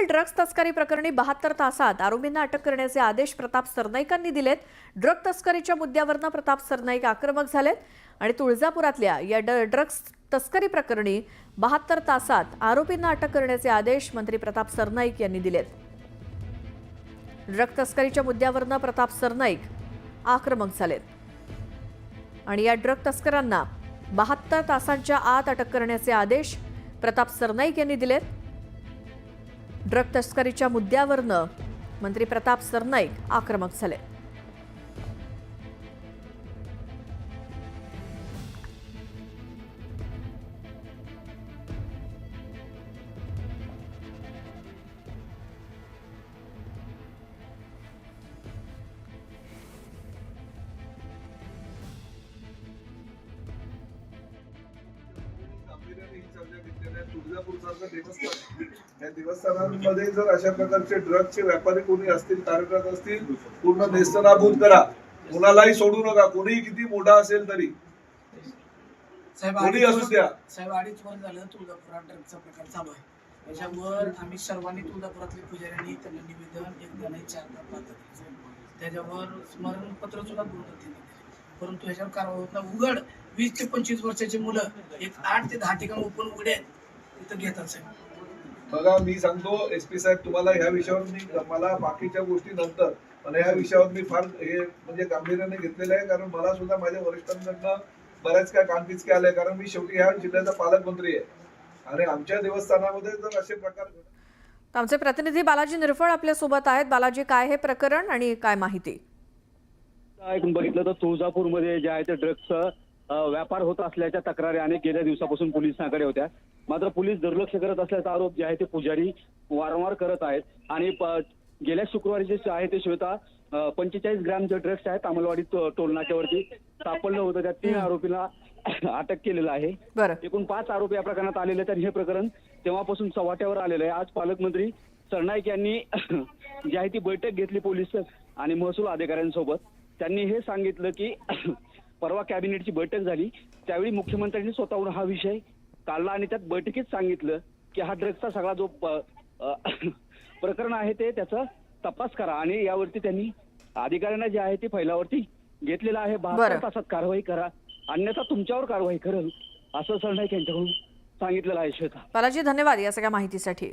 पुण्यातील ड्रग्ज तस्करी प्रकरणी 72 तासात आरोपींना अटक करण्याचे आदेश प्रताप सरनाईकांनी दिलेत। ड्रग तस्करीच्या मुद्द्यावरून प्रताप सरनाईक आक्रमक झालेत आणि तुळजापुरातल्या या ड्रग्ज तस्करी प्रकरणी 72 तासात आरोपींना अटक करण्याचे आदेश मंत्री प्रताप सरनाईक यांनी दिलेत। ड्रग तस्करीच्या मुद्द्यावरून प्रताप सरनाईक आक्रमक झालेत आणि या ड्रग तस्करांना 72 तासांच्या आत अटक करण्याचे आदेश प्रताप सरनाईक यांनी दिलेत। ड्रग तस्करीच्या मुद्द्यावरून मंत्री प्रताप सरनाईक आक्रमक झाले। या देवस्थानांमध्ये जर अशा प्रकारचे ड्रग्सचे व्यापारी कोणी असतील, कार्यरत असतील, पूर्ण नेस्तनाबूत करा। कुणालाही सोडू नका, कोणीही किती मोठा असेल तरी, कोणी असू द्या। साहेब 2.5 वर्ष झालं तुळजापुरात ड्रग्सचा प्रकार चालू आहे। त्याच्यावर आम्ही सर्वांनी तुळजापुरातल्या पुजाऱ्यांनी त्यांना निवेदन एक देणे 4 पाठवले। त्याच्यावर स्मरणपत्र सुद्धा दिले, परंतु ह्याच्यावर कारवाई होत नाही। उघड 20 ते 25 वर्षाची मुलं एक 8 ते 10 ठिकाण ओपन उघडे तिथं घेतात साहेब। बघा, मी सांगतो एसपी साहेब तुम्हाला ह्या विषयावर मला बाकीच्या गोष्टी नंतर, पण ह्या विषयावर मी फार हे म्हणजे गांभीर्याने घेतलेलं आहे, कारण मला सुद्धा माझ्या वरिष्ठांकडनं बऱ्याच काय कानपिचके आले, कारण मी शेवटी ह्या जिल्ह्याचा पालकमंत्री आहे आणि आमच्या देवस्थानामध्ये जर असे प्रकार तर आमचे प्रतिनिधी बालाजी निरफळ आपल्या सोबत आहेत। बालाजी, काय हे प्रकरण आणि काय माहिती? ऐकून बघितलं तर तुळजापूरमध्ये जे आहे ते ड्रग्सचा व्यापार होत असल्याच्या तक्रारी अनेक गेल्या दिवसापासून पोलिसांकडे होत्या, मात्र पोलीस दुर्लक्ष करत असल्याचा आरोप जे आहे ते पुजारी वारंवार करत आहेत। आणि गेल्या शुक्रवारी जे आहे ते श्वेता 45 ग्रॅम जे ड्रग्स आहेत अमलवाडी टोलनाक्यावरती सापडलं होतं, त्या 3 आरोपींना अटक केलेलं आहे। एकूण 5 आरोपी या प्रकरणात आलेले आहेत। हे प्रकरण तेव्हापासून चव्हाट्यावर आलेलं आहे। आज पालकमंत्री सरनाईक यांनी जी आहे ती बैठक घेतली पोलीस आणि महसूल अधिकाऱ्यांसोबत। त्यांनी हे सांगितलं की परवा कॅबिनेटची बैठक झाली, त्यावेळी मुख्यमंत्र्यांनी स्वतःहून हा विषय काढला आणि त्यात बैठकीत सांगितलं की हा ड्रग्सचा सगळा जो प्रकरण आहे ते त्याचा तपास करा आणि यावरती त्यांनी अधिकाऱ्यांना जे आहे ते फैलावरती घेतलेला आहे। 72 तासात कारवाई करा, अन्यथा तुमच्यावर कारवाई करेल, असं सरनाईक यांच्याकडून सांगितलेलं आहे। श्वेता, बालाजी, धन्यवाद या सगळ्या माहितीसाठी।